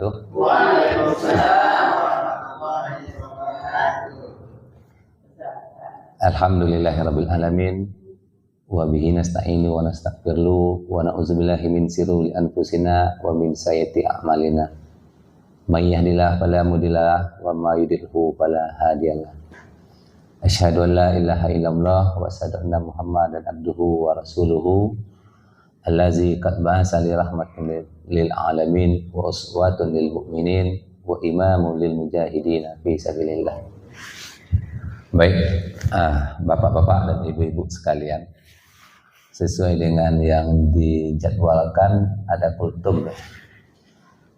wabarakatuh. Waalaikumsalam warahmatullahi wabarakatuh. Alhamdulillahirabbil alamin wa bihi nasta'inu wa nastaghfiruh wa na'udzubillahi min syururi anfusina wa min sayyiati a'malina. May yahdihillahu fala mudhillalah wa may yudhlilhu fala hadiyalah. Asyhadu an la ilaha illallah wa asyhadu anna Muhammadan abduhu wa rasuluhu allazi qad ba'atsa li rahmatin lil alamin wa uswatun lil mu'minin wa imamun lil mujahidin fi sabilillah. Baik, bapak-bapak dan ibu-ibu sekalian, sesuai dengan yang dijadwalkan ada kultum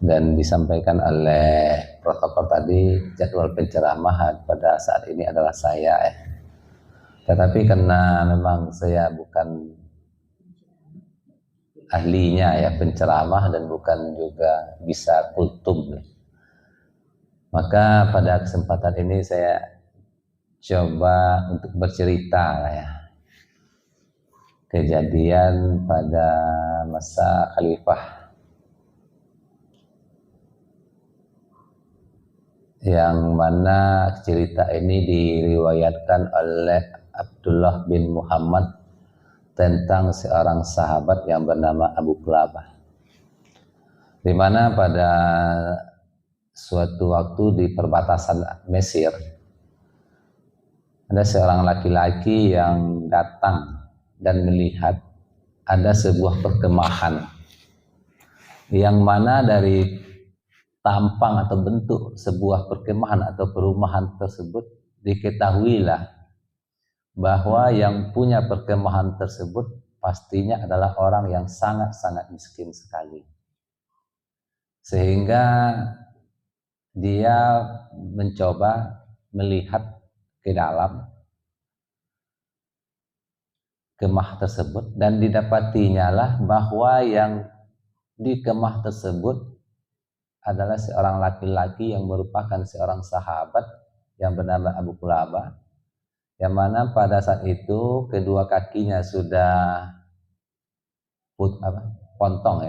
dan disampaikan oleh protokol tadi, jadwal penceramahan pada saat ini adalah saya tetapi karena memang saya bukan ahlinya penceramah dan bukan juga bisa kultum, maka pada kesempatan ini saya coba untuk bercerita kejadian pada masa Khalifah yang mana cerita ini diriwayatkan oleh Abdullah bin Muhammad tentang seorang sahabat yang bernama Abu Qulabah, di mana pada suatu waktu di perbatasan Mesir ada seorang laki-laki yang datang dan melihat ada sebuah perkemahan yang mana dari tampang atau bentuk sebuah perkemahan atau perumahan tersebut diketahuilah bahwa yang punya perkemahan tersebut pastinya adalah orang yang sangat-sangat miskin sekali, sehingga dia mencoba melihat ke dalam kemah tersebut dan didapatinya lah bahwa yang di kemah tersebut adalah seorang laki-laki yang merupakan seorang sahabat yang bernama Abu Qulabah, yang mana pada saat itu kedua kakinya sudah pontong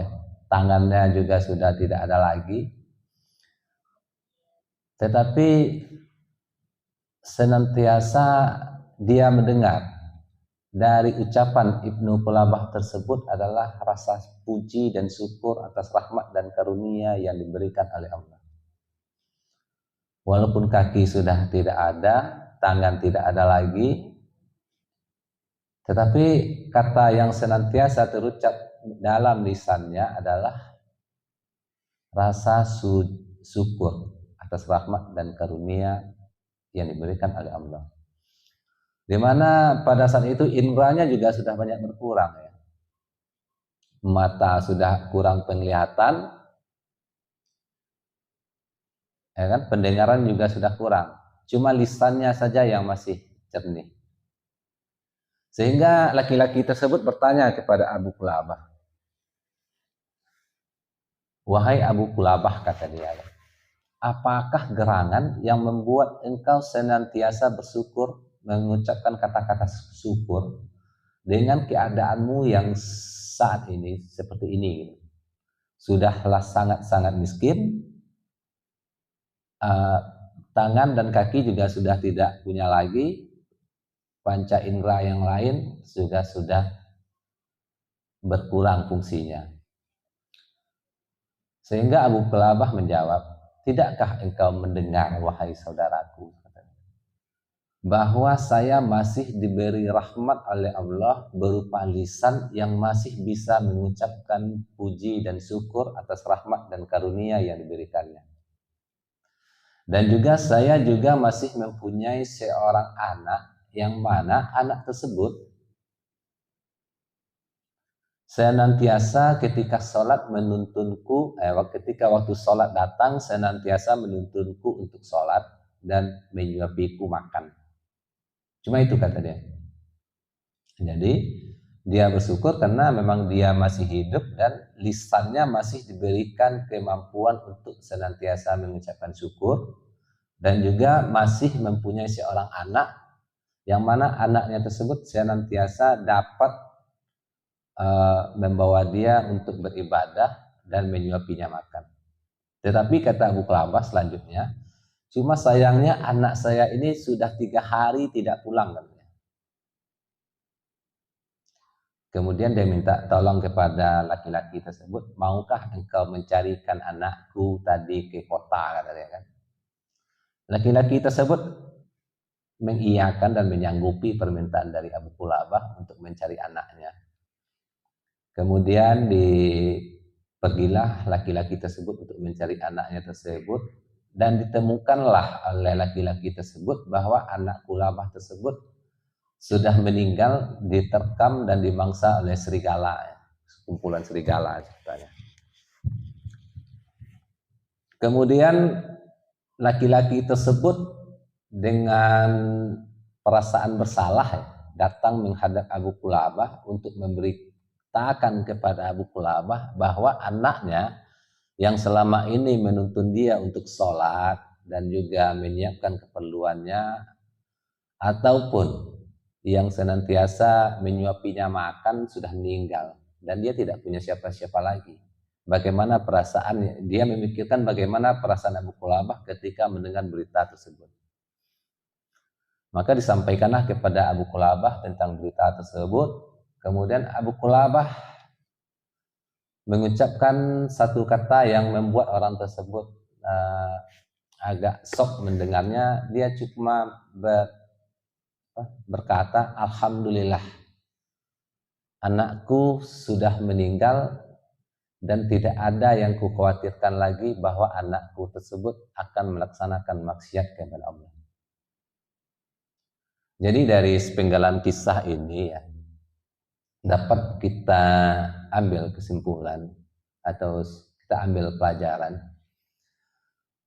tangannya juga sudah tidak ada lagi, tetapi senantiasa dia mendengar dari ucapan Ibnu Qulabah tersebut adalah rasa puji dan syukur atas rahmat dan karunia yang diberikan oleh Allah. Walaupun kaki sudah tidak ada, tangan tidak ada lagi, tetapi kata yang senantiasa terucap dalam lisannya adalah rasa syukur atas rahmat dan karunia yang diberikan oleh Allah. Di mana pada saat itu indranya juga sudah banyak berkurang mata sudah kurang penglihatan, pendengaran juga sudah kurang, cuma lisannya saja yang masih jernih. Sehingga laki-laki tersebut bertanya kepada Abu Qulabah, "Wahai Abu Qulabah," kata dia, "apakah gerangan yang membuat engkau senantiasa bersyukur, mengucapkan kata-kata syukur dengan keadaanmu yang saat ini seperti ini? Sudahlah sangat-sangat miskin, tangan dan kaki juga sudah tidak punya lagi, panca indera yang lain sudah berkurang fungsinya." Sehingga Abu Qulabah menjawab, "Tidakkah engkau mendengar, wahai saudaraku, bahwa saya masih diberi rahmat oleh Allah berupa lisan yang masih bisa mengucapkan puji dan syukur atas rahmat dan karunia yang diberikannya. Dan juga saya juga masih mempunyai seorang anak yang mana anak tersebut senantiasa ketika sholat menuntunku, ketika waktu sholat datang senantiasa menuntunku untuk sholat dan menyuapiku makan." Cuma itu kata dia. Jadi dia bersyukur karena memang dia masih hidup dan lisannya masih diberikan kemampuan untuk senantiasa mengucapkan syukur, dan juga masih mempunyai seorang anak yang mana anaknya tersebut senantiasa dapat membawa dia untuk beribadah dan menyuapinya makan. Tetapi kata Abu Qilabah selanjutnya, cuma sayangnya anak saya ini sudah 3 hari tidak pulang katanya. Kemudian dia minta tolong kepada laki-laki tersebut, maukah engkau mencarikan anakku tadi ke kota, katanya kan. Laki-laki tersebut mengiyakan dan menyanggupi permintaan dari Abu Qilabah untuk mencari anaknya. Kemudian pergilah laki-laki tersebut untuk mencari anaknya tersebut, dan ditemukanlah oleh laki-laki tersebut bahwa anak Qilabah tersebut sudah meninggal, diterkam dan dimangsa oleh serigala, kumpulan serigala ceritanya. Kemudian laki-laki tersebut dengan perasaan bersalah datang menghadap Abu Qilabah untuk memberitakan kepada Abu Qilabah bahwa anaknya yang selama ini menuntun dia untuk sholat dan juga menyiapkan keperluannya, ataupun yang senantiasa menyuapinya makan, sudah meninggal dan dia tidak punya siapa-siapa lagi. Bagaimana perasaan dia, memikirkan bagaimana perasaan Abu Qilabah ketika mendengar berita tersebut. Maka disampaikanlah kepada Abu Qilabah tentang berita tersebut. Kemudian Abu Qilabah mengucapkan satu kata yang membuat orang tersebut agak shock mendengarnya. Dia cuma berkata, alhamdulillah, anakku sudah meninggal dan tidak ada yang kukhawatirkan lagi bahwa anakku tersebut akan melaksanakan maksiat kepada Allah. Jadi dari sepenggalan kisah ini ya, dapat kita ambil kesimpulan atau kita ambil pelajaran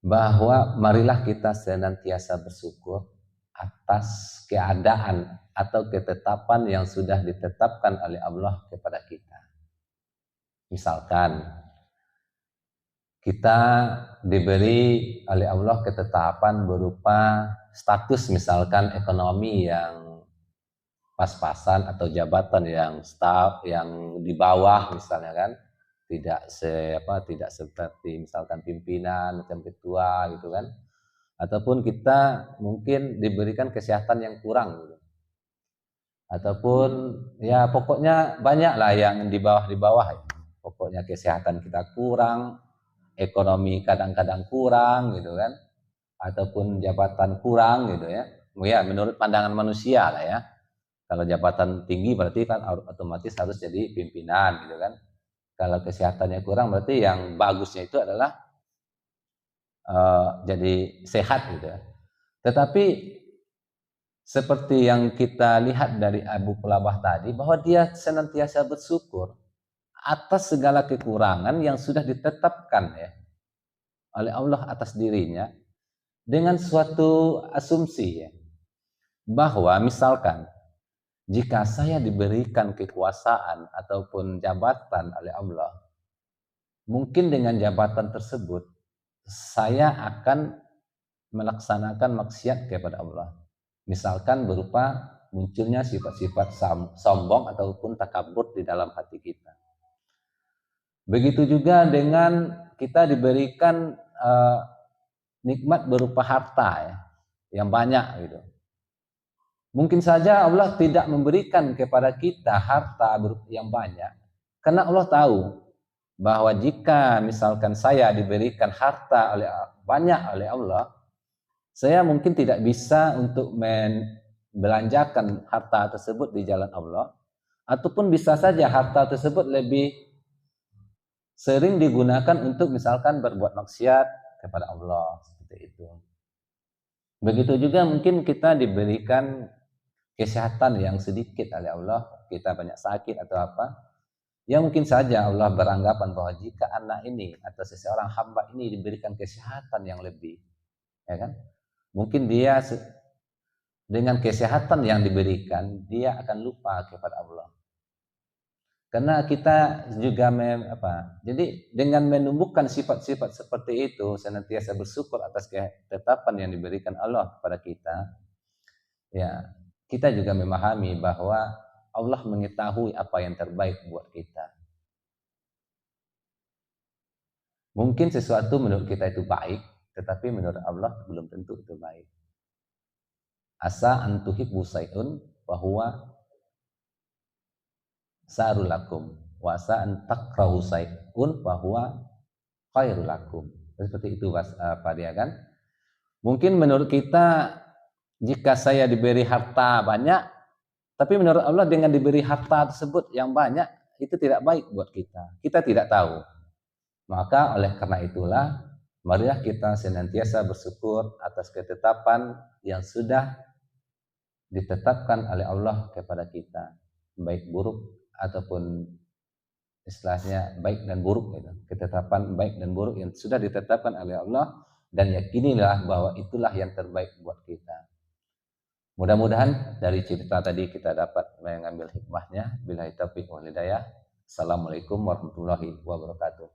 bahwa marilah kita senantiasa bersyukur atas keadaan atau ketetapan yang sudah ditetapkan oleh Allah kepada kita. Misalkan kita diberi oleh Allah ketetapan berupa status, misalkan ekonomi yang pas-pasan atau jabatan yang yang di bawah misalnya kan, tidak seperti misalkan pimpinan macam ketua gitu kan, ataupun kita mungkin diberikan kesehatan yang kurang gitu. Ataupun ya pokoknya banyak lah yang di bawah ya. Pokoknya kesehatan kita kurang, ekonomi kadang-kadang kurang gitu kan, ataupun jabatan kurang gitu ya. Ya menurut pandangan manusia lah ya. Kalau jabatan tinggi berarti kan otomatis harus jadi pimpinan gitu kan. Kalau kesehatannya kurang berarti yang bagusnya itu adalah jadi sehat gitu ya. Tetapi seperti yang kita lihat dari Abu Qilabah tadi, bahwa dia senantiasa bersyukur atas segala kekurangan yang sudah ditetapkan ya oleh Allah atas dirinya, dengan suatu asumsi ya, bahwa misalkan jika saya diberikan kekuasaan ataupun jabatan oleh Allah, mungkin dengan jabatan tersebut saya akan melaksanakan maksiat kepada Allah. Misalkan berupa munculnya sifat-sifat sombong ataupun takabur di dalam hati kita. Begitu juga dengan kita diberikan nikmat berupa harta ya, yang banyak gitu. Mungkin saja Allah tidak memberikan kepada kita harta yang banyak, karena Allah tahu bahwa jika misalkan saya diberikan harta banyak oleh Allah, saya mungkin tidak bisa untuk membelanjakan harta tersebut di jalan Allah, ataupun bisa saja harta tersebut lebih sering digunakan untuk misalkan berbuat maksiat kepada Allah, seperti itu. Begitu juga mungkin kita diberikan kesehatan yang sedikit oleh Allah, kita banyak sakit atau apa, ya mungkin saja Allah beranggapan bahwa jika anak ini atau seseorang hamba ini diberikan kesehatan yang lebih, ya kan? Mungkin dia dengan kesehatan yang diberikan, dia akan lupa kepada Allah. Karena kita juga jadi dengan menumbuhkan sifat-sifat seperti itu, senantiasa bersyukur atas ketetapan yang diberikan Allah kepada kita, ya kita juga memahami bahwa Allah mengetahui apa yang terbaik buat kita. Mungkin sesuatu menurut kita itu baik, tetapi menurut Allah belum tentu itu baik. Asa an tuhibbu syai'un wa huwa sarul lakum wa asa an takrahu syai'un wa huwa khairul lakum. Seperti itu Pak dia kan. Mungkin menurut kita jika saya diberi harta banyak, tapi menurut Allah dengan diberi harta tersebut yang banyak itu tidak baik buat kita. Kita tidak tahu. Maka oleh karena itulah marilah kita senantiasa bersyukur atas ketetapan yang sudah ditetapkan oleh Allah kepada kita, baik buruk ataupun istilahnya baik dan buruk gitu. Ketetapan baik dan buruk yang sudah ditetapkan oleh Allah, dan yakinilah bahwa itulah yang terbaik buat kita. Mudah-mudahan dari cerita tadi kita dapat mengambil hikmahnya. Billahi taufiq wal hidayah. Assalamualaikum warahmatullahi wabarakatuh.